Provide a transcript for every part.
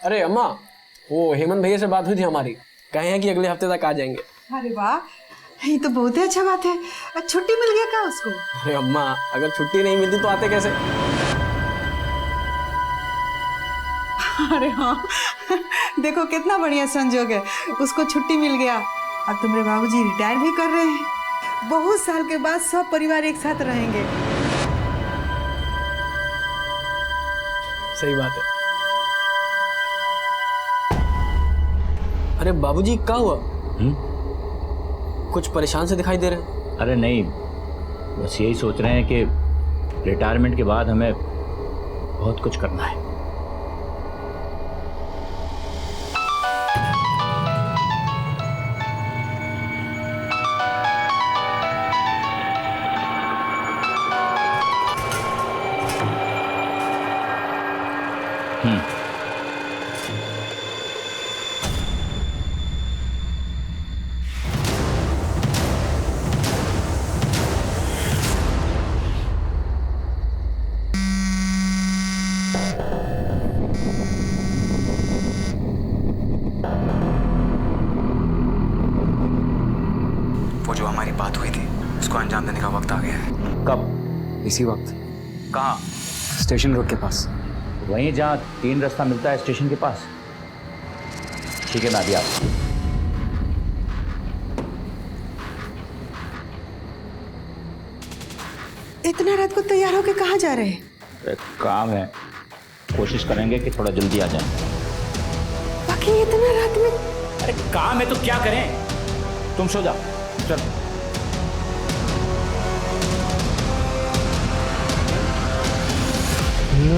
अरे अम्मा, वो हेमंत भैया से बात हुई थी हमारी, कहे हैं कि अगले हफ्ते तक आ जाएंगे। अरे वाह, ये तो बहुत ही अच्छा बात है। छुट्टी मिल गया क्या उसको? अरे अम्मा, अगर छुट्टी नहीं मिलती तो आते कैसे? अरे हाँ, देखो कितना बढ़िया संजोग है, उसको छुट्टी मिल गया। अब तुम्हारे बाबूजी रिटायर भी कर रहे हैं, बहुत साल के बाद सब परिवार एक साथ रहेंगे। सही बात है। अरे बाबूजी, क्या हुआ? कुछ परेशान से दिखाई दे रहे हैं। अरे नहीं, बस यही सोच रहे हैं कि रिटायरमेंट के बाद हमें बहुत कुछ करना है। वो जो हमारी बात हुई थी उसको अंजाम देने का वक्त आ गया है। कब? इसी वक्त। कहाँ? स्टेशन रोड के पास। वहीं जहाँ 3 रास्ता मिलता है स्टेशन के पास। ठीक है, मैं अभी आता हूँ। इतना रात को तैयार होके कहाँ जा रहे हैं? एक काम है, कोशिश करेंगे कि थोड़ा जल्दी आ जाएं। बाकी इतना रात में? अरे काम है तो क्या करें, तुम सो जाओ। चल। The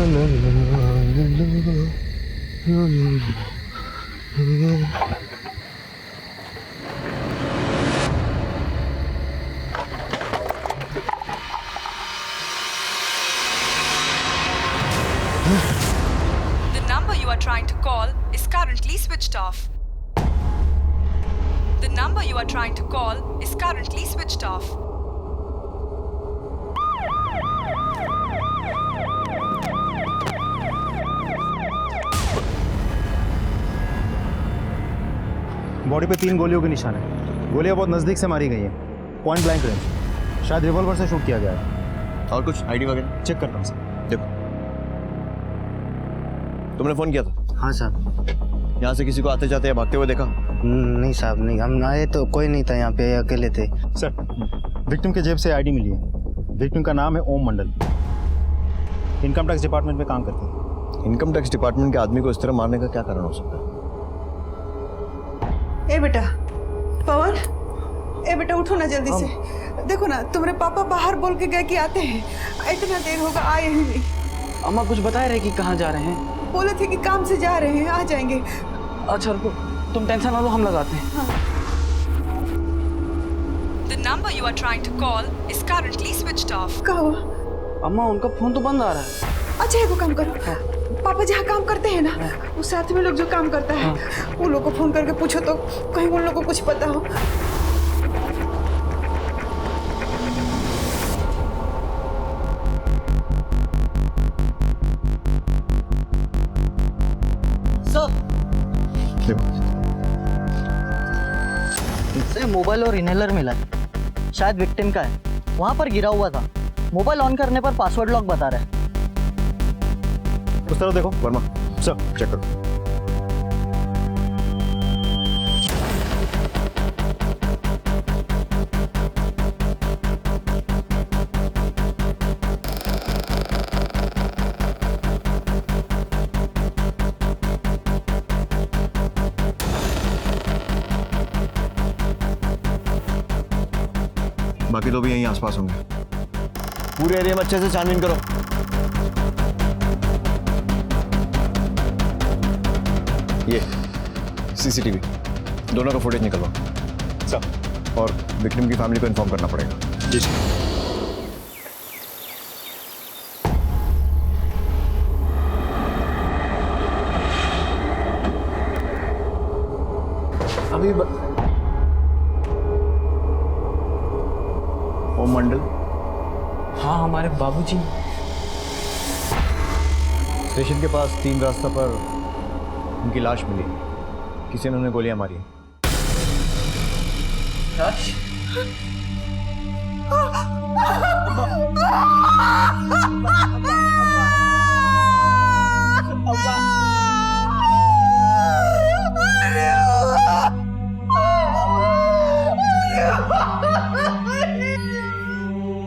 number you are trying to call is currently switched off. The number you are trying to call is currently switched off. Body पे 3 गोलियों के निशान है। गोलियां बहुत नज़दीक से मारी गई हैं, पॉइंट ब्लैंक रेंज। शायद रिवॉल्वर से शूट किया गया है। और कुछ आईडी वगैरह चेक करता हूँ सर। देखो, तुमने फोन किया था? हाँ साहब। यहाँ से किसी को आते जाते या भागते हुए देखा? नहीं साहब, नहीं, हम आए तो कोई नहीं था यहाँ पे, अकेले थे। सर, विक्टिम के जेब से आईडी मिली है। विक्टिम का नाम है ओम मंडल, इनकम टैक्स डिपार्टमेंट में काम करते हैं। इनकम टैक्स डिपार्टमेंट के आदमी को इस तरह मारने का क्या कारण हो सकता है? ए बेटा पवन, ए बेटा उठो ना जल्दी से। देखो ना, तुम्हारे पापा बाहर बोल के गए कि आते हैं, इतना देर होगा आए ही नहीं। अम्मा कुछ बता रहे कि कहाँ जा रहे हैं? बोले थे कि काम से जा रहे हैं, आ जाएंगे। अच्छा रुको, तुम टेंशन ना लो, हम लगाते हैं। The number you are trying to call is currently switched off. क्या हुआ? अम्मा उनका फोन तो बंद आ रहा है। अच्छा एक काम करो, पापा जहाँ काम करते हैं ना, उस साथ में लोग जो काम करता है, उन लोग को फोन करके पूछो तो कहीं उन लोग को कुछ पता हो। इससे मोबाइल और इनहेलर मिला है, शायद विक्टिम का है। वहां पर गिरा हुआ था, मोबाइल ऑन करने पर पासवर्ड लॉक बता रहा है। उस तरफ देखो। वर्मा सर, चेक करो। बाकी तो भी यहीं आसपास होंगे। पूरे एरिया में अच्छे से छानबीन करो। ये सीसीटीवी दोनों का फुटेज निकलवाओ सर। और विक्टिम की फैमिली को इन्फॉर्म करना पड़ेगा। जी सर। अभी ओम मंडल? हाँ, हमारे बाबूजी। स्टेशन के पास 3 रास्ता पर उनकी लाश मिली, किसी ने उन्हें गोलियां मारी। लाश?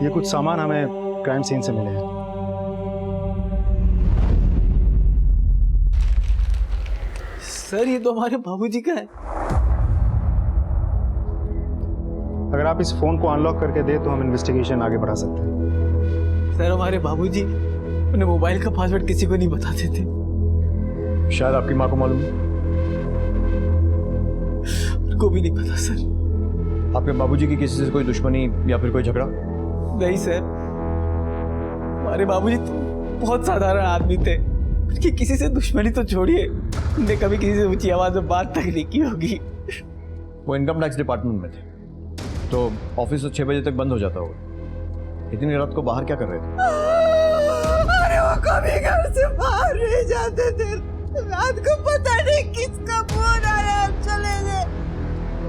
ये कुछ सामान हमें क्राइम सीन से मिले हैं। सर ये तो हमारे बाबूजी का है। अगर आप इस फोन को अनलॉक करके दे तो हम इन्वेस्टिगेशन आगे बढ़ा सकते हैं। सर हमारे बाबूजी अपने मोबाइल का पासवर्ड किसी को नहीं बताते थे। शायद आपकी माँ को मालूम है। उनको भी नहीं पता सर। आपके बाबूजी की किसी से कोई दुश्मनी या फिर कोई झगड़ा? नहीं सर, हमारे बाबूजी तो बहुत साधारण आदमी थे। उनकी किसी से दुश्मनी तो छोड़िए, उनने कभी किसी से ऊंची आवाज में बात तक नहीं की होगी। वो इनकम टैक्स डिपार्टमेंट में थे, तो ऑफिस तो 6 बजे तक बंद हो जाता होगा। इतनी रात को बाहर क्या कर रहे थे? अरे वो कभी घर से बाहर नहीं जाते थे। रात को पता नहीं किसका फोन आया, हम चले गए,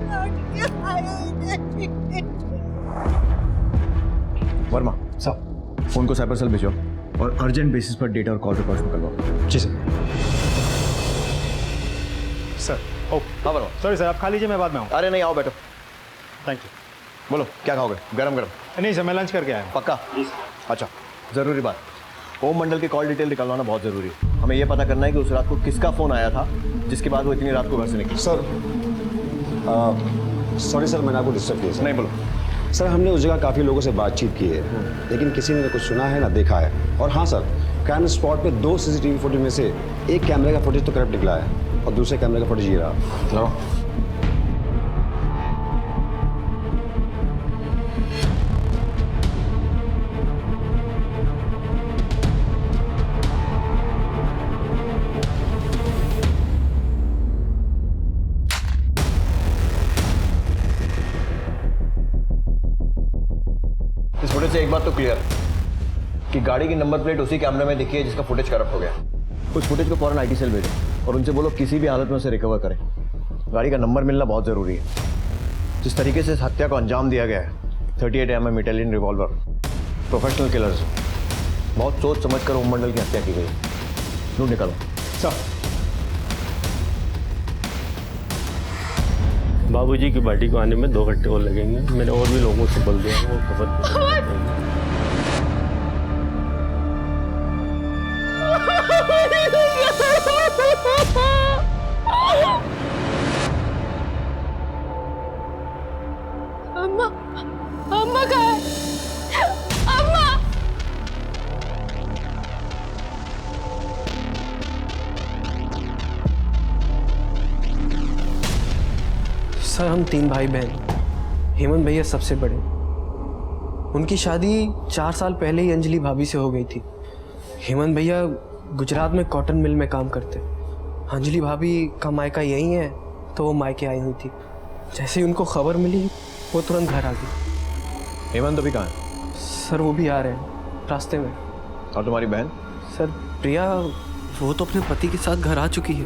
लौट के आए ही नहीं। वर्मा साहब, फोन को साइबर सेल भेजो और अर्जेंट बेसिस पर डेटा और कॉल रिकॉर्ड करवाओ। जी सर। सर ओ हाँ वर्मा। सॉरी सर, आप खा लीजिए, मैं बाद में आऊँ। अरे नहीं, आओ बैठो। Thank you. बोलो क्या खाओगे? गरम गरम। नहीं सर, मैं लंच करके आया हूँ। पक्का? अच्छा, ज़रूरी बात, ओम मंडल की कॉल डिटेल निकलवाना बहुत ज़रूरी है। हमें यह पता करना है कि उस रात को किसका फ़ोन आया था जिसके बाद वो इतनी रात को घर से निकली। सर सॉरी सर, मैंने आपको डिस्टर्ब किया सर। नहीं बोलो। सर हमने उस जगह काफ़ी लोगों से बातचीत की है, लेकिन किसी ने कुछ सुना है ना देखा है। और हाँ सर, क्राइम स्पॉट पे 2 CCTV फुटेज में से एक कैमरे का फुटेज तो करप्ट निकला है और दूसरे कैमरे का फुटेज ये रहा। लो। इस फुटेज से एक बात तो क्लियर है कि गाड़ी की नंबर प्लेट उसी कैमरे में दिखी है जिसका फुटेज करप्ट हो गया। उस फुटेज को फौरन IT सेल भेजो और उनसे बोलो किसी भी हालत में उसे रिकवर करें। गाड़ी का नंबर मिलना बहुत ज़रूरी है। जिस तरीके से इस हत्या को अंजाम दिया गया है, 38 mm Italian revolver, professional killers, बहुत सोच समझ कर ओम मंडल की हत्या की गई। ढूंढ निकालो। सर बाबूजी की बॉडी को आने में 2 घंटे और लगेंगे। मैंने और भी लोगों से बोल दिया, वो खबर अम्मा, अम्मा कहाँ है? अम्मा! सर हम 3 भाई बहन, हेमंत भैया सबसे बड़े। उनकी शादी 4 साल पहले ही अंजलि भाभी से हो गई थी। हेमंत भैया गुजरात में कॉटन मिल में काम करते। अंजलि भाभी का मायका यहीं है, तो वो मायके आई हुई थी। जैसे ही उनको खबर मिली वो तुरंत घर आ गई। हेमंत अभी कहाँ है? सर वो भी आ रहे हैं रास्ते में। और तुम्हारी बहन? सर प्रिया, वो तो अपने पति के साथ घर आ चुकी है।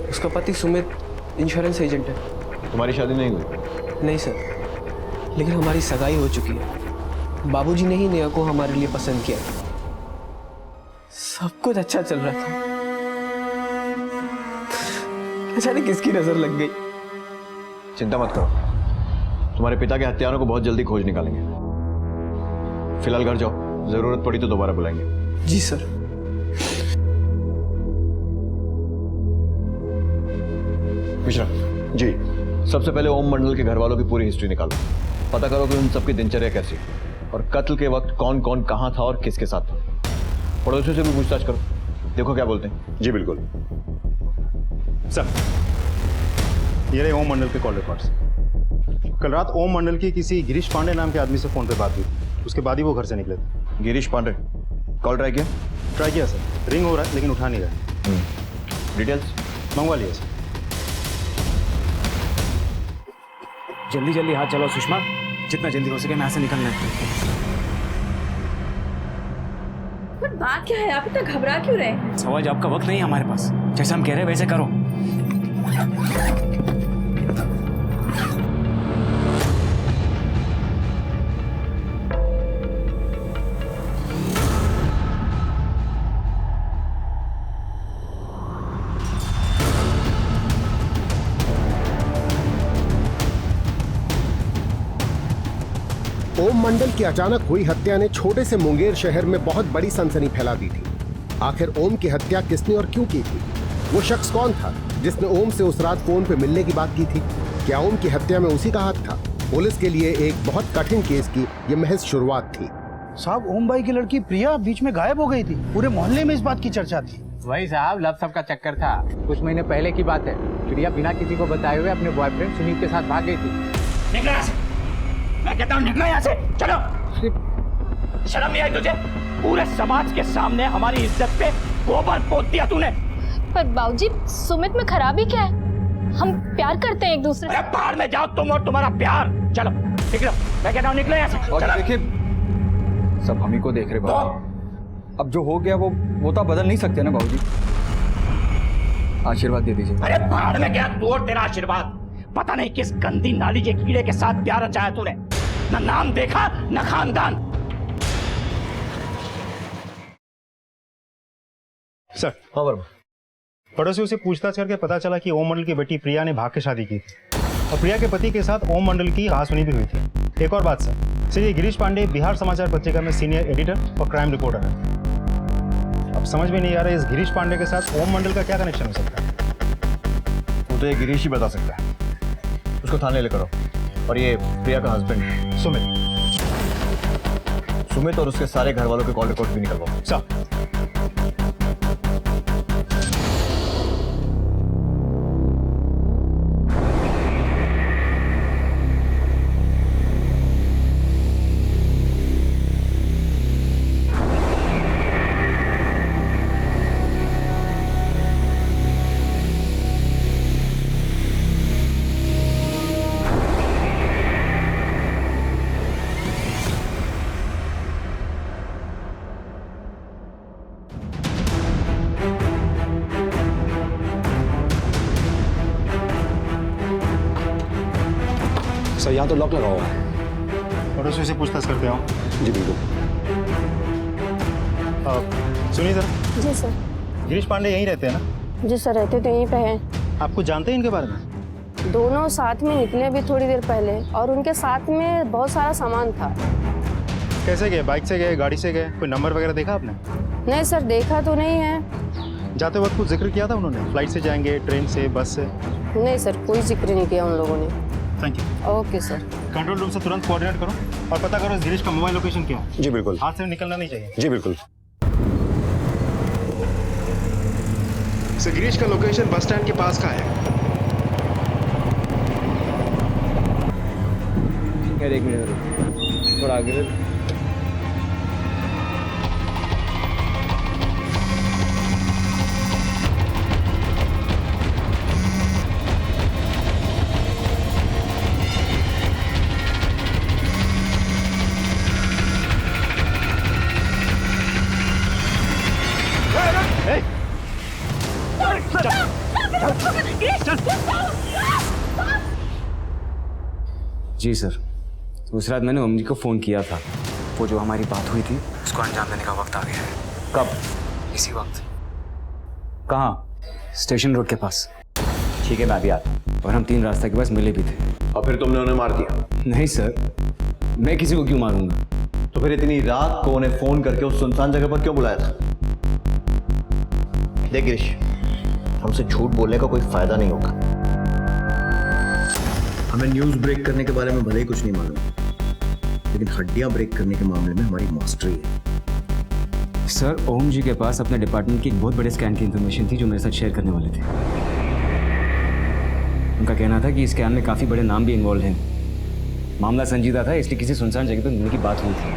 उसका पति सुमित इंश्योरेंस एजेंट है। तुम्हारी शादी नहीं हुई? नहीं सर, लेकिन हमारी सगाई हो चुकी है। बाबूजी ने ही नेहा को हमारे लिए पसंद किया। सब कुछ अच्छा चल रहा था, अचानक किसकी नजर लग गई। चिंता मत करो, तुम्हारे पिता के हत्यारों को बहुत जल्दी खोज निकालेंगे। फिलहाल घर जाओ, जरूरत पड़ी तो दोबारा बुलाएंगे। जी सर। मिश्रा जी। सबसे पहले ओम मंडल के घर वालों की पूरी हिस्ट्री निकालो। पता करो कि उन सबकी दिनचर्या कैसी है और कत्ल के वक्त कौन कौन कहाँ था और किसके साथ था। पड़ोसियों से भी पूछताछ करो, देखो क्या बोलते हैं। जी बिल्कुल। सर ये रहे ओम मंडल के कॉल रिकॉर्ड्स। कल रात ओम मंडल की किसी गिरीश पांडे नाम के आदमी से फोन पे बात हुई, उसके बाद ही वो घर से निकले थे। गिरीश पांडे, कॉल ट्राई किया सर, रिंग हो रहा है लेकिन उठा नहीं रहा। डिटेल्स मंगवा लिया सर। जल्दी जल्दी हाथ चलाओ सुषमा, जितना जल्दी हो सके यहाँ से निकलना है। पर बात क्या है, आप इतना घबरा क्यों रहे हैं? सवाल आपका वक्त नहीं है हमारे पास, जैसे हम कह रहे हैं वैसे करो। ओम मंडल की अचानक हुई हत्या ने छोटे से मुंगेर शहर में बहुत बड़ी सनसनी फैला दी थी। आखिर ओम की हत्या किसने और क्यों की थी? वो शख्स कौन था जिसने ओम से उस रात फोन पे मिलने की बात की थी? क्या ओम की हत्या में उसी का हाथ था? पुलिस के लिए एक बहुत कठिन केस की ये महज शुरुआत थी। साहब, ओम भाई की लड़की प्रिया बीच में गायब हो गई थी। पूरे मोहल्ले में इस बात की चर्चा थी। वही साहब, लव सब का चक्कर था। कुछ महीने पहले की बात है। प्रिया बिना किसी को बताए हुए अपने बॉयफ्रेंड सुनील के साथ भाग गई थी। निकलो यहाँ से, मैं कहता हूँ निकलो यहाँ से, चलो। शर्म नहीं आई तुझे? पूरे समाज के सामने हमारी इज्जत पे गोबर पोत दिया तूने। पर बाबूजी, सुमित में खराबी क्या है? हम प्यार करते हैं एक दूसरे से। बाहर में जाओ तुम और तुम्हारा प्यार। चलो निकलो, मैं कहता हूँ निकलो यहाँ से। देखिए, सब हम ही को देख रहे बाबू। अब जो हो गया वो तो बदल नहीं सकते ना बाबूजी। आशीर्वाद दे दीजिए। अरे बाहर में गया तू और तेरा आशीर्वाद। पता नहीं किस गंदी नाली के कीड़े के साथ प्यार रचाया तूने। न नाम देखा न खानदान। सर। हाँ वर्मा। पड़ोसियों से पूछताछ करके पता चला कि ओम मंडल की बेटी प्रिया ने भाग के शादी की थी और प्रिया के पति के साथ ओम मंडल की कहासुनी भी हुई थी। एक और बात सर, ये गिरीश पांडे बिहार समाचार पत्रिका में सीनियर एडिटर और क्राइम रिपोर्टर है। अब समझ में नहीं आ रहा है इस गिरीश पांडे के साथ ओम मंडल का क्या कनेक्शन हो सकता है। वो तो ये गिरीश ही बता सकता है। उसको थाने लेकर आओ। और ये प्रिया का हस्बैंड सुमित और उसके सारे घर वालों के कॉल रिकॉर्ड भी निकलवाओ। सर। सर यहाँ तो लॉक लगा हुआ है। पड़ोसियों से पूछताछ करते हो? जी बिल्कुल। सुनिए सर। जी सर। गिरीश पांडे यहीं रहते हैं ना? जी सर, रहते तो यहीं पे हैं। आपको जानते हैं इनके बारे में? दोनों साथ में निकले अभी थोड़ी देर पहले, और उनके साथ में बहुत सारा सामान था। कैसे गए? बाइक से गए, गाड़ी से गए? कोई नंबर वगैरह देखा आपने? नहीं सर, देखा तो नहीं है। जाते वक्त कुछ जिक्र किया था उन्होंने? फ्लाइट से जाएंगे, ट्रेन से, बस से? नहीं सर, कोई जिक्र नहीं किया उन लोगों ने। Thank you. Okay sir. Control room से तुरंत कोऑर्डिनेट करो और पता करो इस गिरीश का मोबाइल लोकेशन क्या है। जी बिल्कुल। हाथ से निकलना नहीं चाहिए। जी बिल्कुल। सर, गिरीश का लोकेशन बस स्टैंड के पास का है। एक मिनट, थोड़ा आगे। जी सर, उस रात मैंने ओम जी को फ़ोन किया था। वो जो हमारी बात हुई थी उसको अंजाम देने का वक्त आ गया है। कब? इसी वक्त। कहाँ? स्टेशन रोड के पास। ठीक है, मैं अभी आता हूँ। और हम 3 रास्ता के पास मिले भी थे। और फिर तुमने उन्हें मार दिया? नहीं सर, मैं किसी को क्यों मारूंगा? तो फिर इतनी रात को उन्हें फोन करके उस सुनसान जगह पर क्यों बुलाया था? देख गिरीश, हमसे झूठ बोलने का कोई फायदा नहीं होगा। हमें न्यूज़ ब्रेक करने के बारे में भले ही कुछ नहीं मालूम, लेकिन हड्डियां ब्रेक करने के मामले में हमारी मास्टरी है। सर, ओम जी के पास अपने डिपार्टमेंट की एक बहुत बड़े स्कैन की इन्फॉर्मेशन थी जो मेरे साथ शेयर करने वाले थे। उनका कहना था कि इस स्कैन में काफ़ी बड़े नाम भी इन्वॉल्व हैं। मामला संजीदा था, इसलिए किसी सुनसान जगह पर मिलने की बात हुई थी।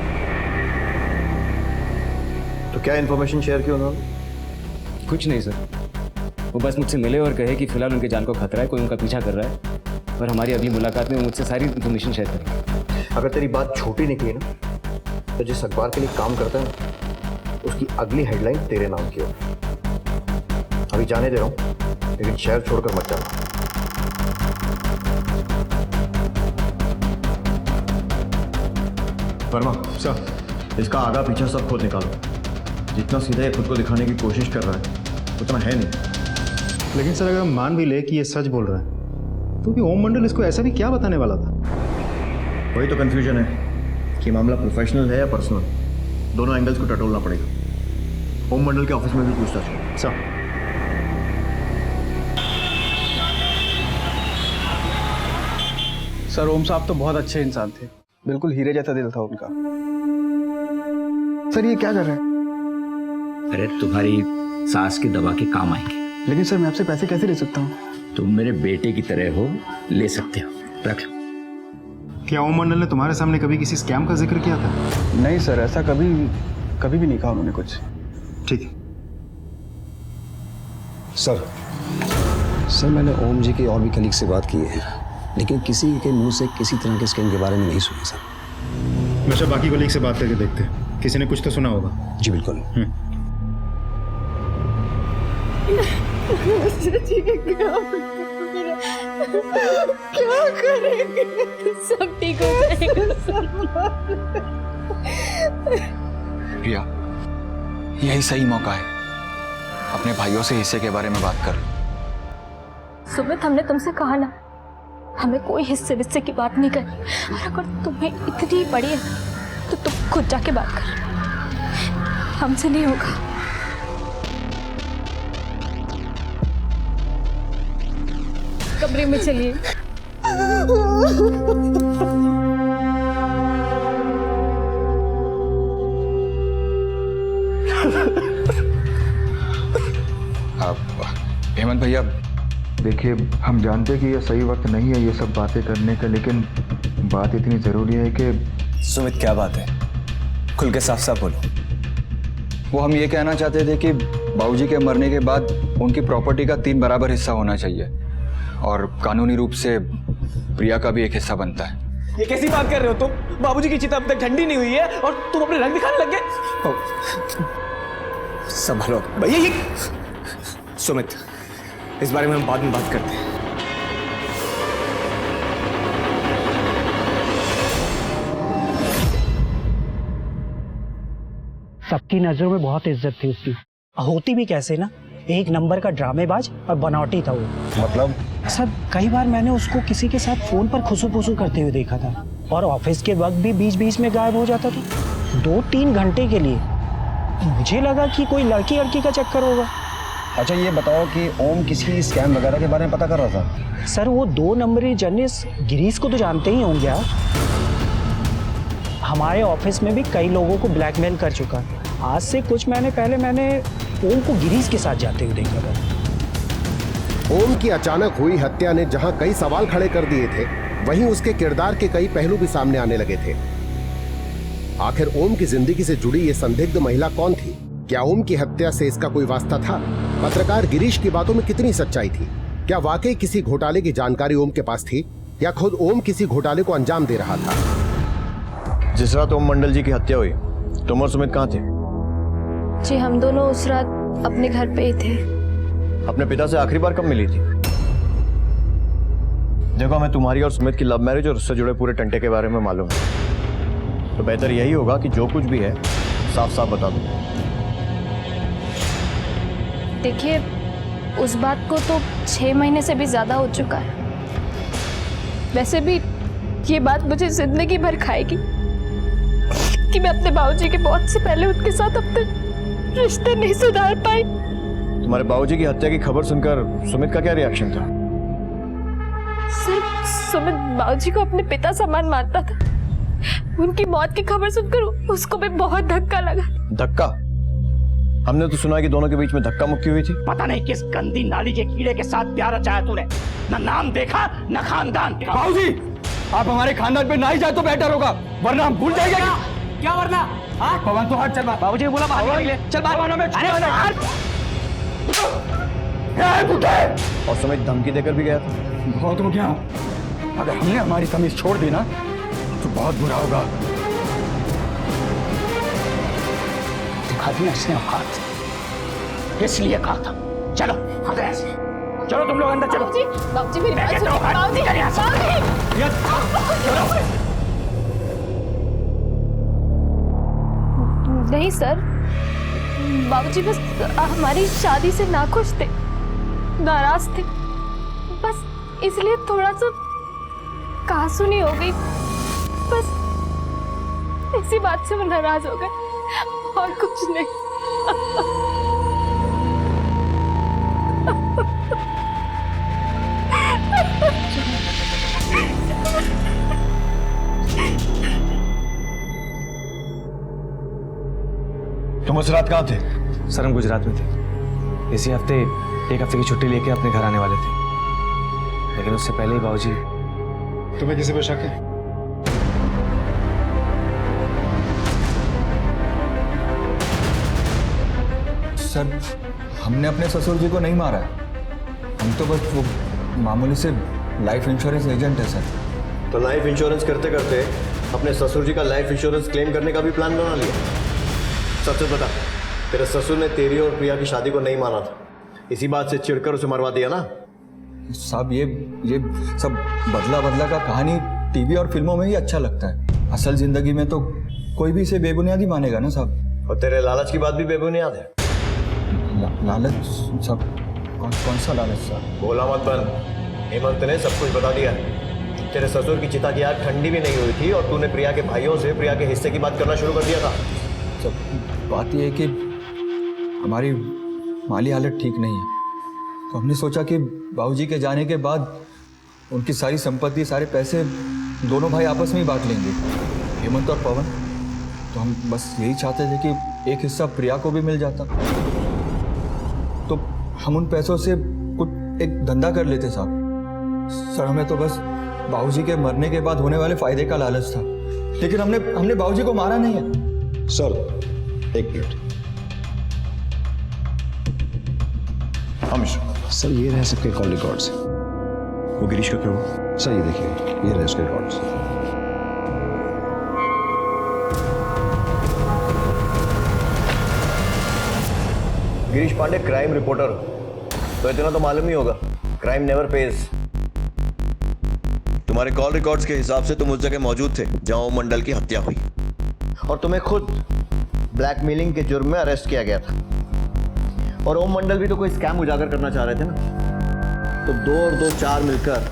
तो क्या इन्फॉर्मेशन शेयर की उन्होंने? कुछ नहीं सर, वो बस मुझसे मिले और कहे कि फिलहाल उनके जान को खतरा है, कोई उनका पीछा कर रहा है और हमारी अगली मुलाकात में वो मुझसे सारी इन्फॉर्मेशन शेयर करेंगे। अगर तेरी बात छोटी निकली ना, तो जिस अखबार के लिए काम करता है ना, उसकी अगली हेडलाइन तेरे नाम की होगी। अभी जाने दे रहा हूं, लेकिन शहर छोड़कर मत जाना। वर्मा सर, इसका आगा पीछा सब खुद निकालो। जितना सीधा ये खुद को दिखाने की कोशिश कर रहा है उतना है नहीं। लेकिन सर अगर हम मान भी ले कि ये सच बोल रहा है तो कि ओम मंडल इसको ऐसा भी क्या बताने वाला था? वही तो कंफ्यूजन है कि मामला प्रोफेशनल है या पर्सनल। दोनों एंगल्स को टटोलना पड़ेगा। ओम मंडल के ऑफिस में भी पूछताछ है। सर ओम साहब तो बहुत अच्छे इंसान थे, बिल्कुल हीरे जैसा दिल था उनका। सर ये क्या कर रहे हैं? अरे तुम्हारी सास की दवा के काम आएंगे। लेकिन सर मैं आपसे पैसे कैसे ले सकता हूँ? तुम मेरे बेटे की तरह हो, ले सकते हो, रख लो। क्या ओम मंडल ने तुम्हारे सामने कभी किसी स्कैम का जिक्र किया था? नहीं सर, ऐसा कभी भी नहीं कहा उन्होंने कुछ। ठीक है सर मैंने ओम जी के और भी कलीग से बात की है, लेकिन किसी के मुंह से किसी तरह के स्कैम के बारे में नहीं सुना सर। वैसे बाकी कलीग से बात करके देखते हैं, किसी ने कुछ तो सुना होगा। जी बिल्कुल। क्या करेंगे? सब ठीक हो जाएगा। प्रिया, यही सही मौका है, अपने भाइयों से हिस्से के बारे में बात कर। सुमित, हमने तुमसे कहा ना, हमें कोई हिस्से की बात नहीं करनी। और अगर तुम्हें इतनी पड़ी है तो तुम खुद जाके बात कर, हमसे नहीं होगा। कमरे में चलिए। हेमंत भैया, देखिए हम जानते हैं कि यह सही वक्त नहीं है ये सब बातें करने का, लेकिन बात इतनी ज़रूरी है कि। सुमित क्या बात है, खुल के साफ साफ बोलो। वो हम ये कहना चाहते थे कि बाबूजी के मरने के बाद उनकी प्रॉपर्टी का 3 बराबर हिस्सा होना चाहिए और कानूनी रूप से प्रिया का भी एक हिस्सा बनता है। ये कैसी बात कर रहे हो तुम? बाबूजी की चिता अब तक ठंडी नहीं हुई है और तुम अपने रंग दिखाने लग गए। संभालो भैया। ये सुमित, इस बारे में हम बाद में बात करते हैं। सबकी नजरों में बहुत इज्जत थी उसकी, होती भी कैसे ना, एक नंबर का ड्रामेबाज और बनावटी था वो। मतलब सर कई बार मैंने उसको किसी के साथ फोन पर खुसू फुसू करते हुए देखा था और ऑफिस के वक्त भी बीच बीच में गायब हो जाता था 2-3 घंटे के लिए। मुझे लगा कि कोई लड़की का चक्कर होगा। अच्छा ये बताओ कि ओम किसी स्कैम वगैरह के बारे में पता कर रहा था? सर वो 2 नंबरी जर्नलिस्ट गिरीश को तो जानते ही होंगे आप, हमारे ऑफिस में भी कई लोगों को ब्लैकमेल कर चुका है। आज से कुछ महीने पहले मैंने ओम को गिरीश के साथ जाते हुए देखा था। ओम की अचानक हुई हत्या ने जहां कई सवाल खड़े कर दिए थे, वहीं उसके किरदार के कई पहलू भी सामने आने लगे थे। आखिर ओम की जिंदगी से जुड़ी ये संदिग्ध महिला कौन थी? क्या ओम की हत्या से इसका कोई वास्ता था? पत्रकार गिरीश की बातों में कितनी सच्चाई थी? क्या वाकई किसी घोटाले की जानकारी ओम के पास थी या खुद ओम किसी घोटाले को अंजाम दे रहा था? जिस रात ओम मंडल जी की हत्या हुई, तुम और सुमित कहाँ थे? जी हम दोनों उस रात अपने घर पे ही थे। अपने पिता से आखिरी बार कब मिली थी? देखो हमें तुम्हारी और सुमित की लव मैरिज और उससे जुड़े पूरे टंटे के बारे में मालूम है, तो बेहतर यही होगा कि जो कुछ भी है साफ साफ बता दो। देखिए उस बात को तो 6 महीने से भी ज्यादा हो चुका है। वैसे भी ये बात मुझे जिंदगी भर खाएगी कि मैं अपने बाबूजी के मौत से पहले उनके साथ अपने रिश्ते नहीं सुधार पाई। तुम्हारे बाबूजी की हत्या की खबर सुनकर सुमित का क्या रिएक्शन था? सिर्फ सुमित बाबूजी को अपने पिता समान मानता था। उनकी मौत की खबर सुनकर उसको भी बहुत धक्का लगा। धक्का? हमने तो सुना कि दोनों के बीच में धक्का मुक्की हुई थी। पता नहीं किस गंदी नाली के कीड़े के साथ प्यार रचाया तूने, न नाम देखा न खानदान। बाबूजी आप हमारे खानदान पे ना ही जाए तो बेहतर होगा, वरना हम भूल जाएंगे। क्या वरना? पवन तो हट, चल बाहर। बाबूजी ने बोला बाहर निकले, चल बाहर। और सुमित धमकी देकर भी गया था। बहुत हो गया, अगर हमने हमारी तमीज छोड़ दी ना तो बहुत बुरा होगा। दिखा दिया इसने औकात, इसलिए कहा था चलो हटो यहाँ से। चलो तुम लोग अंदर चलो। बाबूजी मेरी बात सुनिए। बाबूजी नहीं सर, बाबूजी बस हमारी शादी से नाखुश थे, नाराज थे, बस इसलिए थोड़ा सा कहासुनी हो गई, बस इसी बात से वो नाराज हो गए और कुछ नहीं। तुम उस रात कहाँ थे? सर हम गुजरात में थे। इसी हफ्ते एक हफ्ते की छुट्टी लेके अपने घर आने वाले थे, लेकिन उससे पहले ही बाबूजी। तुम्हें किसी पे शक है? सर हमने अपने ससुर जी को नहीं मारा है, हम तो बस वो मामूली से लाइफ इंश्योरेंस एजेंट है सर। तो लाइफ इंश्योरेंस करते करते अपने ससुर जी का लाइफ इंश्योरेंस क्लेम करने का भी प्लान बना लिया। सच बता, तेरे ससुर ने तेरी और प्रिया की शादी को नहीं माना था, इसी बात से चिढ़कर उसे मरवा दिया ना? साहब ये सब बदला बदला का कहानी टीवी और फिल्मों में ही अच्छा लगता है, असल जिंदगी में तो कोई भी इसे बेबुनियाद ही मानेगा ना साहब। और तेरे लालच की बात भी बेबुनियाद है। लालच साहब? कौन सा लालच साहब? बोला मत बन, हेमंत ने सब कुछ बता दिया। तेरे ससुर की चिता की आग ठंडी भी नहीं हुई थी और तूने प्रिया के भाइयों से प्रिया के हिस्से की बात करना शुरू कर दिया था। सब बात यह है कि हमारी माली हालत ठीक नहीं है, तो हमने सोचा कि बाबूजी के जाने के बाद उनकी सारी संपत्ति, सारे पैसे दोनों भाई आपस में ही बांट लेंगे, हेमंत और पवन। तो हम बस यही चाहते थे कि एक हिस्सा प्रिया को भी मिल जाता, तो हम उन पैसों से कुछ एक धंधा कर लेते साहब। सर हमें तो बस बाबूजी के मरने के बाद होने वाले फायदे का लालच था, लेकिन हमने बाबूजी को मारा नहीं है। सर एक मिनट। सर ये रहे सबके कॉल रिकॉर्ड्स। वो गिरीश का क्यों? सर ये देखिए, ये रहे उसके records. Girish Pandey crime reporter, तो इतना तो मालूम ही होगा, क्राइम नेवर पेज। तुम्हारे कॉल रिकॉर्ड्स के हिसाब से तुम उस जगह मौजूद थे जहां ओम मंडल की हत्या हुई, और तुम्हें खुद ब्लैकमेलिंग के जुर्म में अरेस्ट किया गया था। और ओम मंडल भी तो कोई स्कैम उजागर करना चाह रहे थे ना, तो 2 और 2 4 मिलकर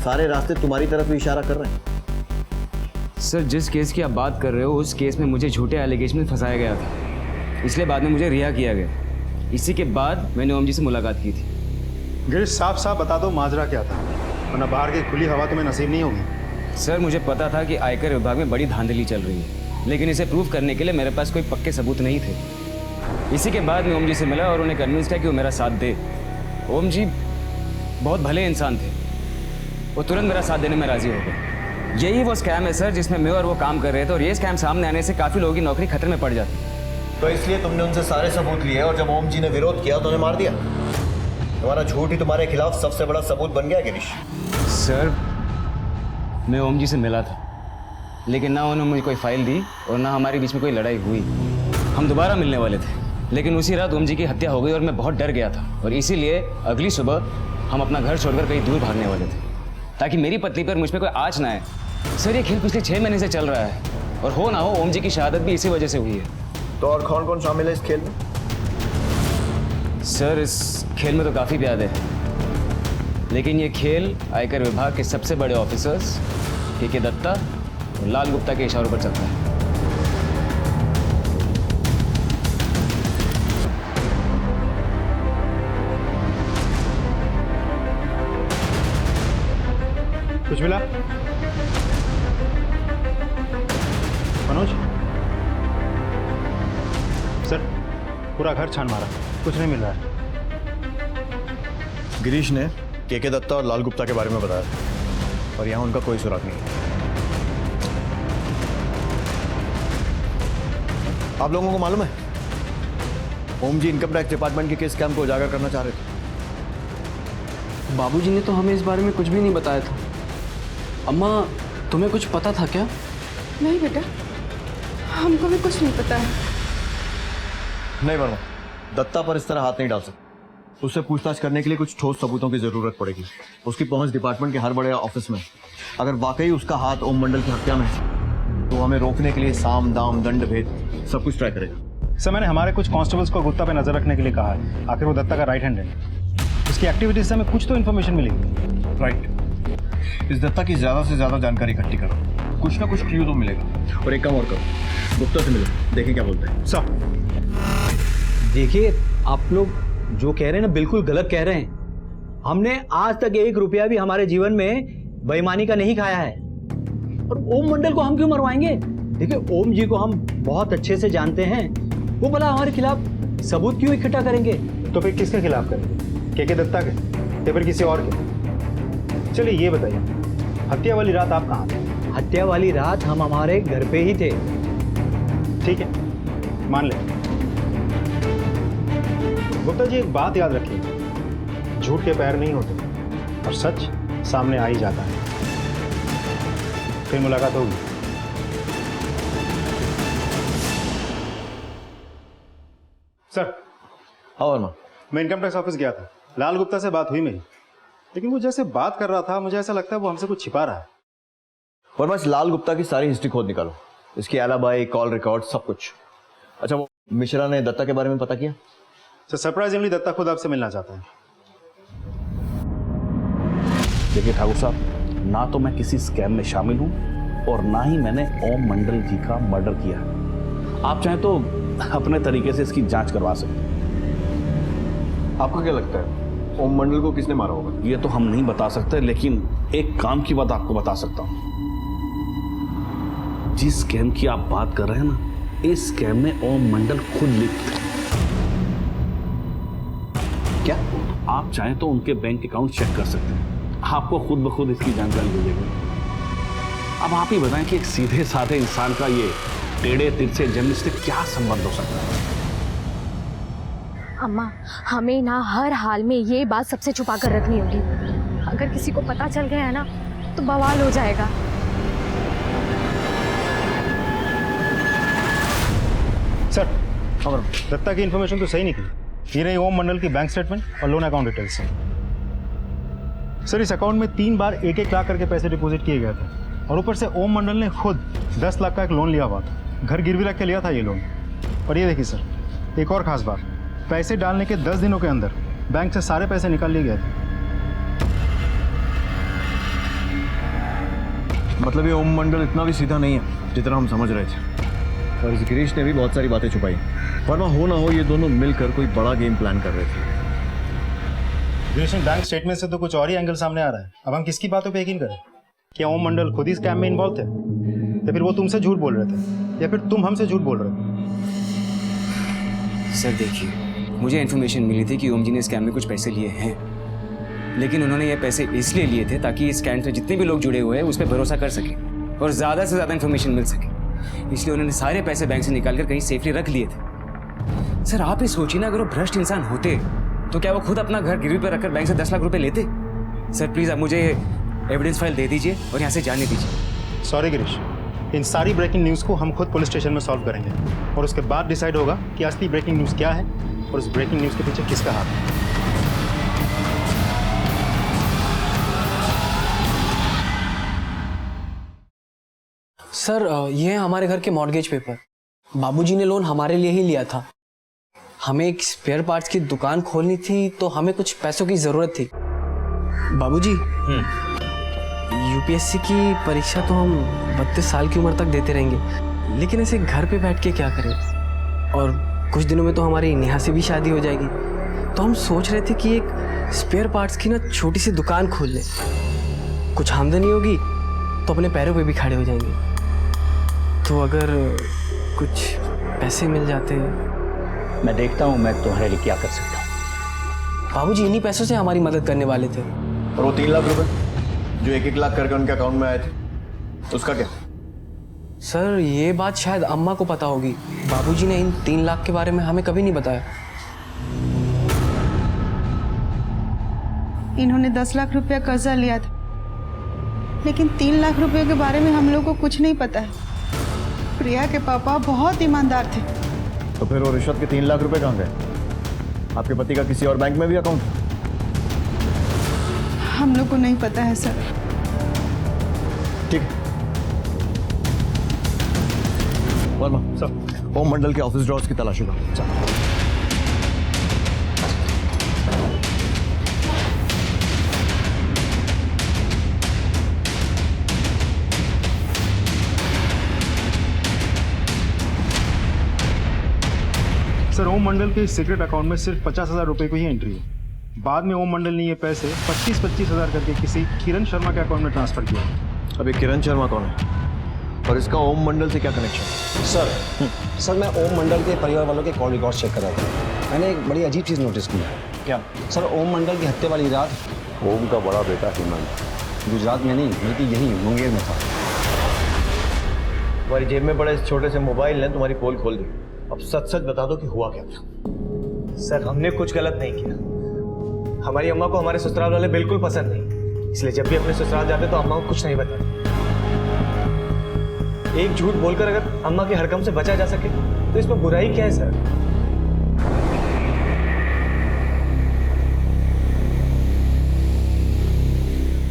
सारे रास्ते तुम्हारी तरफ ही इशारा कर रहे हैं। सर जिस केस की आप बात कर रहे हो उस केस में मुझे झूठे एलिगेशन में फंसाया गया था, इसलिए बाद में मुझे रिहा किया गया। इसी के बाद मैंने ओम जी से मुलाकात की थी। गिरीश साफ साफ बता दो माजरा क्या था, वरना बाहर की खुली हवा तुम्हें नसीब नहीं होगी। सर मुझे पता था कि आयकर विभाग में बड़ी धांधली चल रही है, लेकिन इसे प्रूव करने के लिए मेरे पास कोई पक्के सबूत नहीं थे। इसी के बाद मैं ओम जी से मिला और उन्हें कन्विंस किया कि वो मेरा साथ दे। ओम जी बहुत भले इंसान थे, वो तुरंत मेरा साथ देने में राजी हो गए। यही वो स्कैम है सर जिसमें मैं और वो काम कर रहे थे, और ये स्कैम सामने आने से काफ़ी लोगों की नौकरी खतरे में पड़ जाती। तो इसलिए तुमने उनसे सारे सबूत लिए और जब ओम जी ने विरोध किया तो उन्हें मार दिया। तुम्हारा झूठ ही तुम्हारे खिलाफ सबसे बड़ा सबूत बन गया गिरीश। सर मैं ओम जी से मिला था, लेकिन ना उन्होंने मुझे कोई फाइल दी और ना हमारे बीच में कोई लड़ाई हुई। हम दोबारा मिलने वाले थे, लेकिन उसी रात ओम जी की हत्या हो गई और मैं बहुत डर गया था, और इसीलिए अगली सुबह हम अपना घर छोड़कर कहीं दूर भागने वाले थे ताकि मेरी पत्नी पर मुझ पर कोई आँच ना आए। सर ये खेल पिछले 6 महीने से चल रहा है, और हो ना हो ओम जी की शहादत भी इसी वजह से हुई है। तो और कौन कौन शामिल है इस खेल में? सर इस खेल में तो काफ़ी प्यादे हैं, लेकिन ये खेल आयकर विभाग के सबसे बड़े ऑफिसर्स के दत्ता और लाल गुप्ता के इशारों पर चलता है। कुछ मिला मनोज? सर पूरा घर छान मारा, कुछ नहीं मिल रहा है। गिरीश ने के दत्ता और लाल गुप्ता के बारे में बताया, और यहाँ उनका कोई सुराग नहीं है। आप लोगों को मालूम है ओम जी इनकम टैक्स डिपार्टमेंट के किस स्कैम को उजागर करना चाह रहे थे? बाबूजी ने तो हमें इस बारे में कुछ भी नहीं बताया था। अम्मा तुम्हें कुछ पता था क्या? नहीं बेटा, हमको भी कुछ नहीं पता है। नहीं वर्मा, दत्ता पर इस तरह हाथ नहीं डाल सकते। उससे पूछताछ करने के लिए कुछ ठोस सबूतों की जरूरत पड़ेगी। उसकी पहुंच डिपार्टमेंट के हर बड़े ऑफिस में। अगर वाकई उसका हाथ ओम मंडल की हत्या में है तो हमें रोकने के लिए साम दाम दंड भेद सब कुछ ट्राई करेगा। सर, मैंने हमारे कुछ कांस्टेबल्स को गुप्ता पे नजर रखने के लिए कहा है। आखिर वो दत्ता का राइट हैंड है, उसकी एक्टिविटीज से हमें कुछ तो इन्फॉर्मेशन मिलेगी। राइट। इस दत्ता की ज्यादा से ज्यादा जानकारी इकट्ठी करो, कुछ ना कुछ क्लू तो मिलेगा। और एक काम और करो, गुप्ता से मिलो, देखें क्या बोलते हैं। सर देखिए, आप लोग जो कह रहे हैं ना बिल्कुल गलत कह रहे हैं। हमने आज तक 1 रुपया भी हमारे जीवन में बेईमानी का नहीं खाया है। और ओम मंडल को हम क्यों मरवाएंगे? देखिए, ओम जी को हम बहुत अच्छे से जानते हैं। वो भला हमारे खिलाफ सबूत क्यों इकट्ठा करेंगे? तो फिर किसके खिलाफ करेंगे? के दत्ता के या फिर किसी और के? चलिए ये बताइए, हत्या वाली रात आप कहाँ थे? हत्या वाली रात हम हमारे घर पे ही थे। ठीक है, मान ले। गुप्ता जी, एक बात याद रखिए, झूठ के पैर नहीं होते और सच सामने आ ही जाता है। फिर मुलाकात होगी। सर। हाँ वर्मा। मैं इनकम टैक्स ऑफिस गया था, लाल गुप्ता से बात हुई मेरी, लेकिन वो जैसे बात कर रहा था मुझे ऐसा लगता है वो हमसे कुछ छिपा रहा है। वर्मा, इस लाल गुप्ता की सारी हिस्ट्री खोद निकालो, इसकी एलाबाई, कॉल रिकॉर्ड, सब कुछ। अच्छा, वो मिश्रा ने दत्ता के बारे में पता किया? सर, सरप्राइजिंगली दत्ता खुद आपसे मिलना चाहता है। देखिए ठाकुर साहब, ना तो मैं किसी स्कैम में शामिल हूं और ना ही मैंने ओम मंडल जी का मर्डर किया। आप चाहें तो अपने तरीके से इसकी जांच करवा सकते हैं। आपको क्या लगता है ओम मंडल को किसने मारा होगा? ये तो हम नहीं बता सकते, लेकिन एक काम की बात आपको बता सकता हूं। जिस स्कैम की आप बात कर रहे हैं ना, इस स्कैम में ओम मंडल खुद लिप्त है। क्या आप चाहें तो उनके बैंक अकाउंट चेक कर सकते हैं, आपको खुद ब खुद इसकी जानकारी मिल जाएगी। अब आप ही बताएं कि एक सीधे साधे इंसान का ये टेढ़े तिरछे जमीन से क्या संबंध हो सकता है? अम्मा, हमें ना हर हाल में ये बात सबसे छुपा कर रखनी होगी। अगर किसी को पता चल गया है ना तो बवाल हो जाएगा। सर, दत्ता की इन्फॉर्मेशन तो सही निकली। ये रही ओम मंडल की बैंक स्टेटमेंट और लोन अकाउंट डिटेल्स। सर, इस अकाउंट में 3 बार 1-1 लाख करके पैसे डिपॉजिट किए गए थे और ऊपर से ओम मंडल ने खुद 10 लाख का एक लोन लिया हुआ था। घर गिरवी रख के लिया था ये लोन। और ये देखिए सर, एक और खास बात, पैसे डालने के 10 दिनों के अंदर बैंक से सारे पैसे निकाल लिए गए थे। मतलब ये ओम मंडल इतना भी सीधा नहीं है जितना हम समझ रहे थे। और इस गिरीश ने भी बहुत सारी बातें छुपाई, वरना हो ना हो ये दोनों मिलकर कोई बड़ा गेम प्लान कर रहे थे। गिरीश, बैंक स्टेटमेंट से तो कुछ और ही एंगल सामने आ रहा है। अब हम किसकी बातों पे यकीन करें? क्या ओम मंडल खुद ही स्कैम में इन्वॉल्व थे, या फिर वो तुमसे झूठ बोल रहे थे, या फिर तुम हमसे झूठ बोल रहे थे? सर देखिए, मुझे इन्फॉर्मेशन मिली थी कि ओम जी ने स्कैम में कुछ पैसे लिए हैं, लेकिन उन्होंने ये पैसे इसलिए लिए थे ताकि इस स्कैम से जितने भी लोग जुड़े हुए हैं उस पर भरोसा कर सके और ज़्यादा से ज़्यादा इन्फॉर्मेशन मिल सके। इसलिए उन्होंने सारे पैसे बैंक से निकाल कर कहीं सेफली रख लिए थे। सर आप ही सोचिए ना, अगर वो भ्रष्ट इंसान होते तो क्या वो खुद अपना घर गिरवी पर रखकर बैंक से 10 लाख रुपए लेते? सर प्लीज़ आप मुझे एविडेंस फाइल दे दीजिए और यहाँ से जाने दीजिए। सॉरी गिरीश, इन सारी ब्रेकिंग न्यूज़ को हम खुद पुलिस स्टेशन में सॉल्व करेंगे और उसके बाद डिसाइड होगा कि असली ब्रेकिंग न्यूज़ क्या है और उस ब्रेकिंग न्यूज़ के पीछे किसका हाथ है। सर, ये है हमारे घर के मॉर्गेज पेपर। बाबूजी ने लोन हमारे लिए ही लिया था। हमें एक स्पेयर पार्ट्स की दुकान खोलनी थी तो हमें कुछ पैसों की ज़रूरत थी। बाबूजी, यूपीएससी की परीक्षा तो हम 32 साल की उम्र तक देते रहेंगे, लेकिन ऐसे घर पे बैठ के क्या करें? और कुछ दिनों में तो हमारी नेहा से भी शादी हो जाएगी, तो हम सोच रहे थे कि एक स्पेयर पार्ट्स की ना छोटी सी दुकान खोल लें। कुछ आमदनी होगी तो अपने पैरों पे भी खड़े हो जाएंगे। तो अगर कुछ पैसे मिल जाते। मैं देखता हूँ मैं तुम्हारे लिए क्या कर सकता हूँ। बाबूजी इन्हीं पैसों से हमारी मदद करने वाले थे। और वो 3 लाख रुपए जो 1-1 लाख करके उनके अकाउंट में आए थे, उसका क्या? सर ये बात शायद अम्मा को पता होगी। बाबूजी ने इन 3 लाख के बारे में हमें कभी नहीं बताया। इन्होंने 10 लाख रुपया कर्जा लिया था, लेकिन 3 लाख रुपए के बारे में हम लोग को कुछ नहीं पता है। प्रिया के पापा बहुत ईमानदार थे, तो फिर वो रिश्वत के 3 लाख रुपए कहाँ गए? आपके पति का किसी और बैंक में भी अकाउंट? हम लोग को नहीं पता है सर। ठीक। वर्मा सर, ओम मंडल के ऑफिस ड्रॉर्स की तलाशी करो। चलो। सर, ओम मंडल के सीक्रेट अकाउंट में सिर्फ 50,000 रुपए को ही एंट्री है। बाद में ओम मंडल ने ये पैसे 25,000 करके किसी किरण शर्मा के अकाउंट में ट्रांसफर किया। अभी किरण शर्मा कौन है और इसका ओम मंडल से क्या कनेक्शन? सर मैं ओम मंडल के परिवार वालों के कॉल रिकॉर्ड चेक कर रहा था। मैंने एक बड़ी अजीब चीज़ नोटिस की। क्या? सर, ओम मंडल की हत्या वाली रात ओम का बड़ा बेटा हेमंत गुजरात में नहीं बल्कि यही मुंगेर में था। तुम्हारी जेब में पड़े इस छोटे से मोबाइल ने तुम्हारी पोल खोल दी। अब सच सच बता दो कि हुआ क्या था। सर, हमने कुछ गलत नहीं किया। हमारी अम्मा को हमारे ससुराल वाले बिल्कुल पसंद नहीं, इसलिए जब भी अपने ससुराल जाते तो अम्मा को कुछ नहीं बताते। एक झूठ बोलकर अगर अम्मा के हरकम से बचा जा सके तो इसमें बुराई क्या है सर?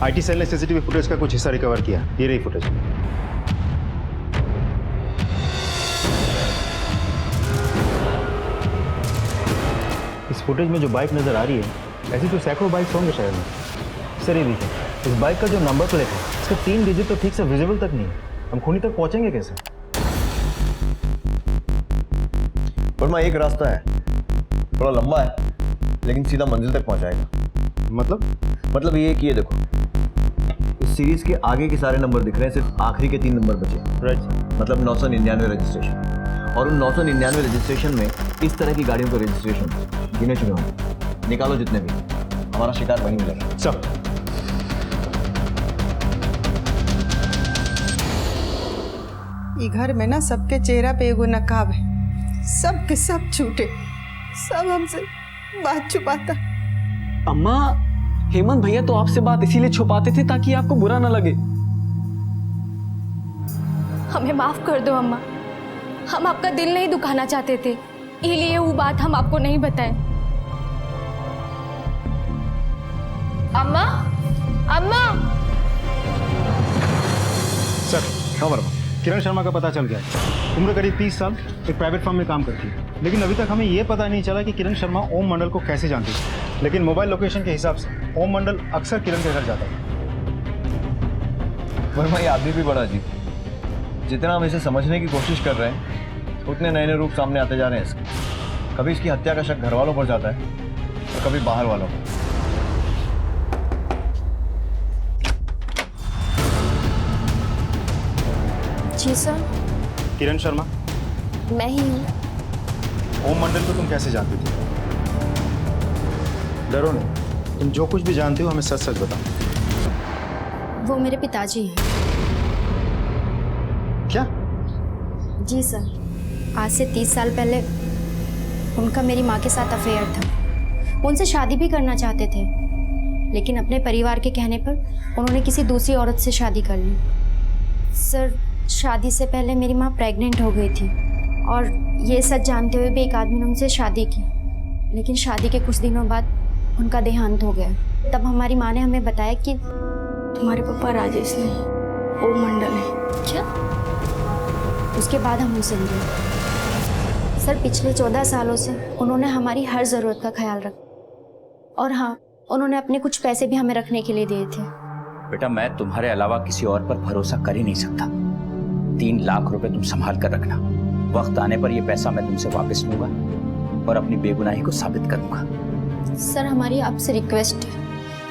आईटी सेल ने सीसीटीवी फुटेज का कुछ हिस्सा रिकवर किया। ये रही फुटेज। इस फुटेज में जो बाइक नजर आ रही है, ऐसी तो सैकड़ों बाइक्स होंगे शहर में। सर, ये देखिए, इस बाइक का जो नंबर प्लेट है, इसका 3 डिजिट तो ठीक से विजिबल तक नहीं है। हम खूनी तक पहुंचेंगे कैसे? वर्मा, एक रास्ता है, थोड़ा लंबा है लेकिन सीधा मंजिल तक पहुंचाएगा। मतलब ये कि ये देखो, इस सीरीज के आगे के सारे नंबर दिख रहे हैं, सिर्फ आखिरी के 3 नंबर बचे। राइट। मतलब 999 रजिस्ट्रेशन, और उन 999 रजिस्ट्रेशन में इस तरह की गाड़ियों का रजिस्ट्रेशन गिने चुने होंगे। निकालो जितने भी, हमारा शिकार वहीं मिलेगा। सब ये घर में ना सबके चेहरा पे एगो नकाब है, सब के सब झूठे, सब हमसे बात छुपाता। अम्मा, हेमंत भैया तो आपसे बात इसीलिए छुपाते थे ताकि आपको बुरा ना लगे। हमें माफ कर दो अम्मा, हम आपका दिल नहीं दुखाना चाहते थे, इसलिए वो बात हम आपको नहीं बताएं। अम्मा, अम्मा। सर, खबर किरण शर्मा का पता चल गया है। उम्र करीब 30 साल, एक प्राइवेट फर्म में काम करती है। लेकिन अभी तक हमें यह पता नहीं चला कि किरण शर्मा ओम मंडल को कैसे जानती है। लेकिन मोबाइल लोकेशन के हिसाब से ओम मंडल अक्सर किरण के घर जाता है। वर्मा, ये आदमी भी बड़ा अजीब। जितना हम इसे समझने की कोशिश कर रहे हैं उतने नए नए रूप सामने आते जा रहे हैं इसके। कभी इसकी हत्या का शक घर वालों पर जाता है और कभी बाहर वालों पर। जी सर। किरण शर्मा? मैं ही हूँ। ओम मंडल को तुम कैसे जानती थी? डरो नहीं, तुम जो कुछ भी जानते हो हमें सच सच बताओ। वो मेरे पिताजी हैं। क्या? जी सर, आज से 30 साल पहले उनका मेरी माँ के साथ अफेयर था। वो उनसे शादी भी करना चाहते थे, लेकिन अपने परिवार के कहने पर उन्होंने किसी दूसरी औरत से शादी कर ली। सर, शादी से पहले मेरी माँ प्रेग्नेंट हो गई थी और ये सच जानते हुए भी एक आदमी ने उनसे शादी की, लेकिन शादी के कुछ दिनों बाद उनका देहांत हो गया। तब हमारी माँ ने हमें बताया कि तुम्हारे पापा राजेश नहीं, ओम मंडल है। क्या? उसके बाद हम उनसे मिले। सर, पिछले 14 सालों से उन्होंने हमारी हर ज़रूरत का ख्याल रखा और हाँ, उन्होंने अपने कुछ पैसे भी हमें रखने के लिए दिए थे। बेटा, मैं तुम्हारे अलावा किसी और पर भरोसा कर ही नहीं सकता। 3 लाख रुपए तुम संभाल कर रखना। वक्त आने पर यह पैसा मैं तुमसे वापस लूंगा और अपनी बेगुनाही को साबित करूंगा। सर, हमारी आपसे रिक्वेस्ट है,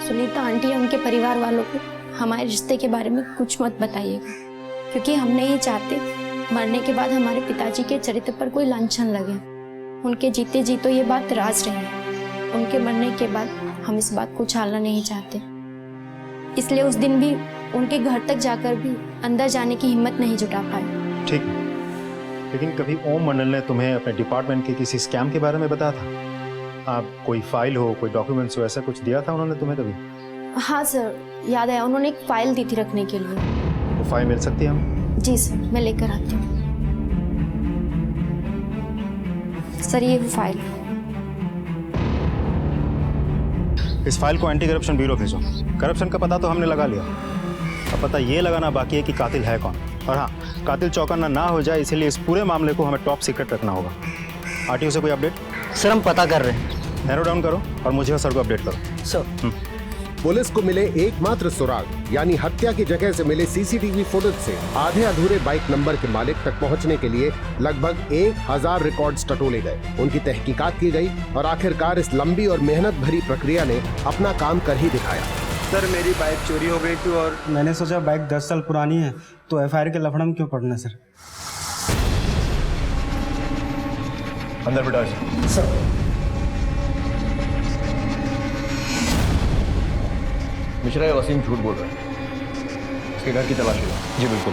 सुनीता आंटी या उनके परिवार वालों को हमारे रिश्ते के बारे में कुछ मत बताइएगा, क्योंकि हम नहीं चाहते मरने के बाद हमारे पिताजी के चरित्र पर कोई लांछन लगे। उनके जीते जी तो ये बात राज रही, उनके मरने के बाद हम इस बात को छालना नहीं चाहते। इसलिए उस दिन भी उनके घर तक जाकर भी अंदर जाने की हिम्मत नहीं जुटा पाए। ठीक, लेकिन कभी ओम मंडल ने तुम्हें अपने डिपार्टमेंट के किसी स्कैम के बारे में बताया था? आप कोई फाइल हो, कोई डॉक्यूमेंट्स हो, ऐसा कुछ दिया था उन्होंने तुम्हें कभी? हाँ सर, याद आया, उन्होंने एक फाइल दी थी रखने के लिए। वो फाइल मिल सकती है हमें? जी सर, मैं लेकर आती हूँ। सर ये फाइल। इस फाइल को एंटी करप्शन ब्यूरो भेजो। करप्शन का पता तो हमने लगा लिया, अब पता ये लगाना बाकी है कि कातिल है कौन। और हाँ, कातिल चौकन्ना ना हो जाए इसीलिए इस पूरे मामले को हमें टॉप सीक्रेट रखना होगा। आरटीओ से कोई अपडेट? सर हम पता कर रहे हैं। नैरो डाउन करो और मुझे और सर को अपडेट करो। सर पुलिस को मिले एकमात्र सुराग यानी हत्या की जगह से मिले सीसीटीवी फुटेज से आधे अधूरे बाइक नंबर के मालिक तक पहुंचने के लिए लगभग 1000 रिकॉर्ड्स टटोले गए। उनकी तहकीकात की गई और आखिरकार इस लंबी और मेहनत भरी प्रक्रिया ने अपना काम कर ही दिखाया। सर मेरी बाइक चोरी हो गई थी और मैंने सोचा बाइक 10 साल पुरानी है तो एफआईआर के लफड़ा में क्यों पड़ना सर। अंदर बिठा सर। मिश्रा या वसीम झूठ बोल रहे हैं, इसके घर की तलाशी लो। जी बिल्कुल।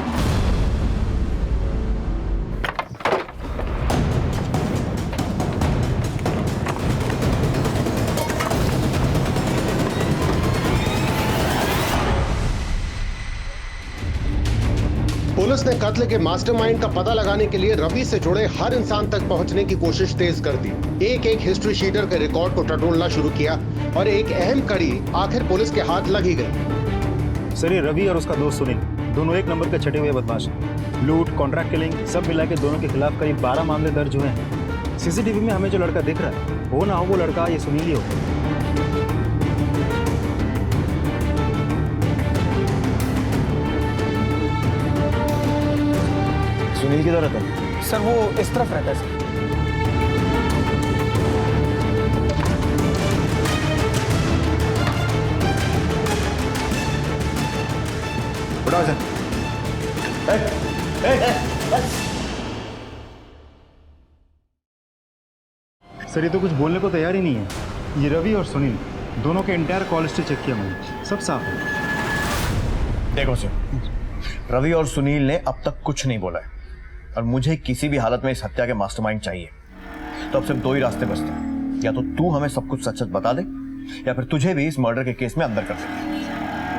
पुलिस ने कत्ल के मास्टरमाइंड का पता लगाने के लिए रवि से जुड़े हर इंसान तक पहुंचने की कोशिश तेज कर दी। एक एक हिस्ट्री शीटर के रिकॉर्ड को टटोलना शुरू किया और एक अहम कड़ी आखिर पुलिस के हाथ लगी गई। सर ये रवि और उसका दोस्त सुनील दोनों एक नंबर के छठे हुए बदमाश हैं। लूट, कॉन्ट्रैक्ट किलिंग सब मिला के दोनों के खिलाफ करीब 12 मामले दर्ज हुए हैं। सीसीटीवी में हमें जो लड़का दिख रहा है वो ना हो वो लड़का ये सुनील ही हो। सुनील किधर रहता है? सर वो इस तरफ रहता है सर। उठाओ सर। सर ये तो कुछ बोलने को तैयार ही नहीं है। ये रवि और सुनील दोनों के इंटायर कॉल हिस्ट्री चेक किया मैंने, सब साफ है। देखो सर, रवि और सुनील ने अब तक कुछ नहीं बोला है और मुझे किसी भी हालत में इस हत्या के मास्टरमाइंड चाहिए। तो अब सिर्फ दो ही रास्ते बचते हैं, या तो तू हमें सब कुछ सच सच बता दे या फिर तुझे भी इस मर्डर के केस में अंदर कर दे।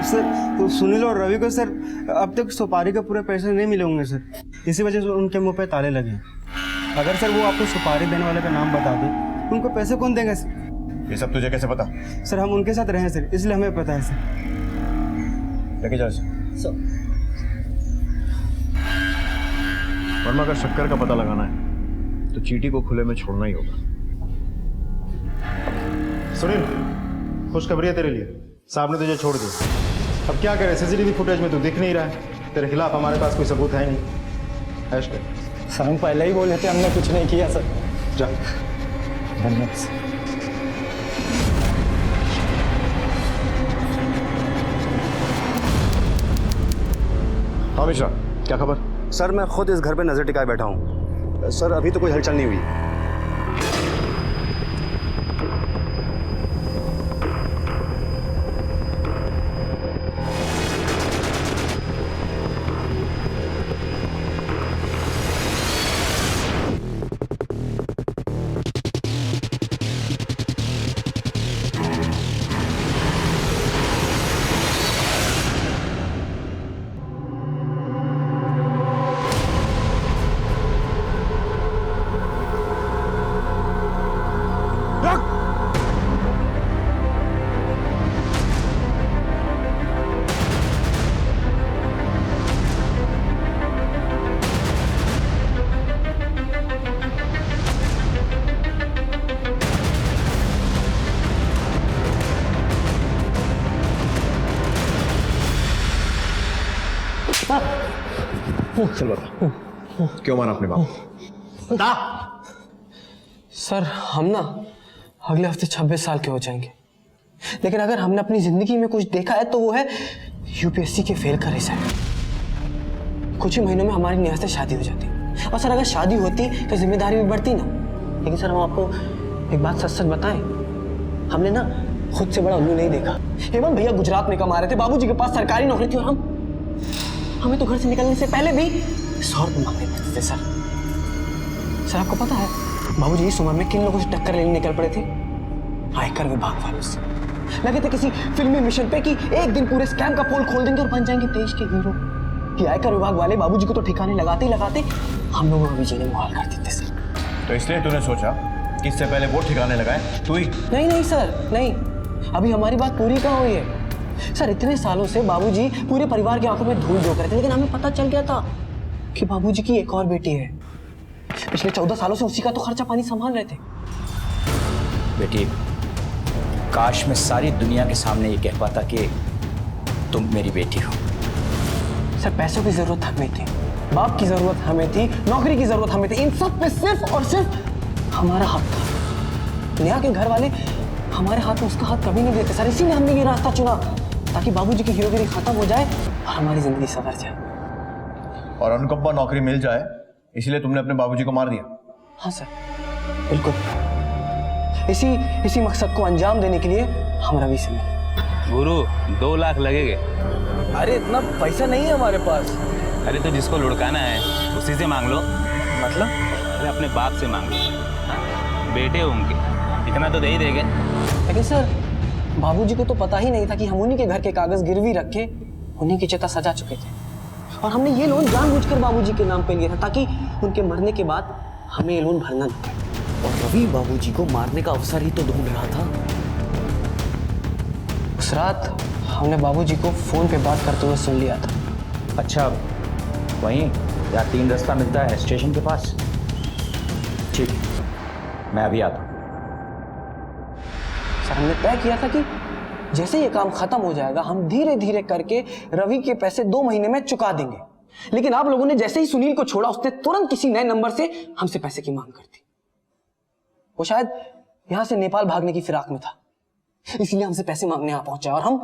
सर तो सुनील और रवि को सर अब तक सुपारी के पूरे पैसे नहीं मिले होंगे सर, इसी वजह से उनके मुंह पे ताले लगे। अगर सर वो आपको सुपारी देने वाले का नाम बता दे उनको पैसे कौन देंगे सर? ये सब तुझे कैसे पता? सर हम उनके साथ रहे सर, इसलिए हमें पता है सर। लेके जाओ सर। वर्मा का शक्कर का पता लगाना है तो चीटी को खुले में छोड़ना ही होगा। सुनील खुशखबरी है तेरे लिए, साहब ने तुझे छोड़ दिया। अब क्या करें, सीसीटीवी फुटेज में तू दिख नहीं रहा है, तेरे खिलाफ हमारे पास कोई सबूत है नहीं। ऐश कर। सर हम पहले ही बोले थे, हमने कुछ नहीं किया सर। जा। धन्यवाद सर। हाँ मिश्रा, क्या खबर? सर मैं खुद इस घर पे नजर टिकाए बैठा हूँ। सर अभी तो कोई हलचल नहीं हुई। चल बता, क्यों मारा अपने बाप? सर हम ना अगले हफ्ते 26 साल के हो जाएंगे, लेकिन अगर हमने अपनी जिंदगी में कुछ देखा है तो वो है यूपीएससी के फेल का रिजल्ट। कुछ ही महीनों में हमारी नेहा से शादी हो जाती, और सर अगर शादी होती तो जिम्मेदारी भी बढ़ती ना। लेकिन सर हम आपको एक बात सच सच बताएं, हमने ना खुद से बड़ा उल्लू नहीं देखा। हेमंत भैया गुजरात में कमा रहे थे, बाबूजी के पास सरकारी नौकरी थी, और हमें तो घर से निकलने से पहले भी 100 रुपये मांगने पड़ते थे सर। सर आपको पता है बाबूजी इस उम्र में किन लोगों से टक्कर लेने निकल पड़े थे? आयकर विभाग वालों से। लगे थे किसी फिल्मी मिशन पे कि एक दिन पूरे स्कैम का पोल खोल देंगे और बन जाएंगे देश के हीरो। कि आयकर विभाग वाले बाबूजी को तो ठिकाने लगाते ही लगाते हम लोगों को भी जीने मुहाल कर देते सर। तो इसलिए तूने सोचा कि इससे पहले वो ठिकाने लगाए तू ही? नहीं नहीं सर, नहीं, अभी हमारी बात पूरी कहाँ हुई है सर। इतने सालों से बाबूजी पूरे परिवार की आंखों में धूल झोंक रहे थे, लेकिन हमें पता चल गया था कि बाबूजी की एक और बेटी है। पिछले 14 सालों से उसी का तो खर्चा पानी संभाल रहे थे। बेटी, काश मैं सारी दुनिया के सामने ये कह पाता कि तुम मेरी बेटी हो। सर पैसों की जरूरत हमें थी, बाप की जरूरत हमें थी, नौकरी की जरूरत हमें थी, इन सब पे सिर्फ और सिर्फ हमारा हक था। नेहा के घर वाले हमारे हाथ में उसका हाथ कभी नहीं देते सर, इसीलिए हमने ये रास्ता चुना ताकि बाबूजी की हीरोगिरी खत्म हो जाए और हमारी जिंदगी संवर जाए। और अनुकंपा नौकरी मिल जाए, इसलिए तुमने अपने बाबूजी को मार दिया? हाँ सर, बिल्कुल। इसी मकसद को अंजाम देने के लिए हम रवि से मिले। गुरु 2 लाख लगेंगे। अरे इतना पैसा नहीं है हमारे पास। अरे तो जिसको लुढ़काना है उसी से मांग लो। मतलब? अरे अपने बाप से मांग लो, बेटे हो उनके, इतना तो दे ही देंगे। लेकिन सर बाबूजी को तो पता ही नहीं था कि हम उन्हीं के घर के कागज गिरवी रख के उन्हीं की चिता सजा चुके थे, और हमने ये लोन जानबूझकर बाबूजी के नाम पे लिया था ताकि उनके मरने के बाद हमें ये लोन भरना न पड़े। और रवि बाबूजी को मारने का अवसर ही तो ढूंढ रहा था। उस रात हमने बाबूजी को फोन पे बात करते हुए सुन लिया था। अच्छा, वहीं या 3 रास्ता मिलता है स्टेशन के पास? ठीक, मैं अभी आता हूँ। सर हमने तय किया था कि जैसे ये काम खत्म हो जाएगा हम धीरे धीरे करके रवि के पैसे 2 महीने में चुका देंगे, लेकिन आप लोगों ने जैसे ही सुनील को छोड़ा उसने तुरंत किसी नए नंबर से हमसे पैसे की मांग कर दी। वो शायद यहां से नेपाल भागने की फिराक में था, इसलिए हमसे पैसे मांगने आ पहुंचा और हम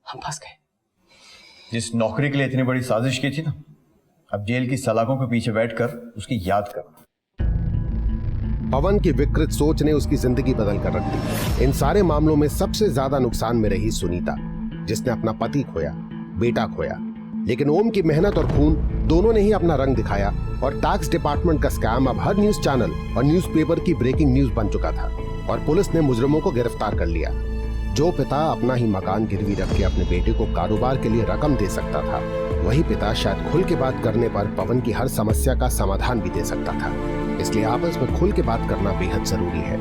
फंस गए। जिस नौकरी के लिए इतनी बड़ी साजिश की थी ना, अब जेल की सलाखों के पीछे बैठकर उसकी याद कर। पवन की विकृत सोच ने उसकी जिंदगी बदल कर रख दी। इन सारे मामलों में सबसे ज्यादा नुकसान में रही सुनीता, जिसने अपना पति खोया, बेटा खोया, लेकिन ओम की मेहनत और खून दोनों ने ही अपना रंग दिखाया और टैक्स डिपार्टमेंट का स्कैम अब हर न्यूज चैनल और न्यूज़पेपर की ब्रेकिंग न्यूज बन चुका था और पुलिस ने मुजरिमों को गिरफ्तार कर लिया। जो पिता अपना ही मकान गिरवी रख के अपने बेटे को कारोबार के लिए रकम दे सकता था, वही पिता शायद खुल के बात करने पर पवन की हर समस्या का समाधान भी दे सकता था। इसलिए आपस में खुल के बात करना बेहद जरूरी है।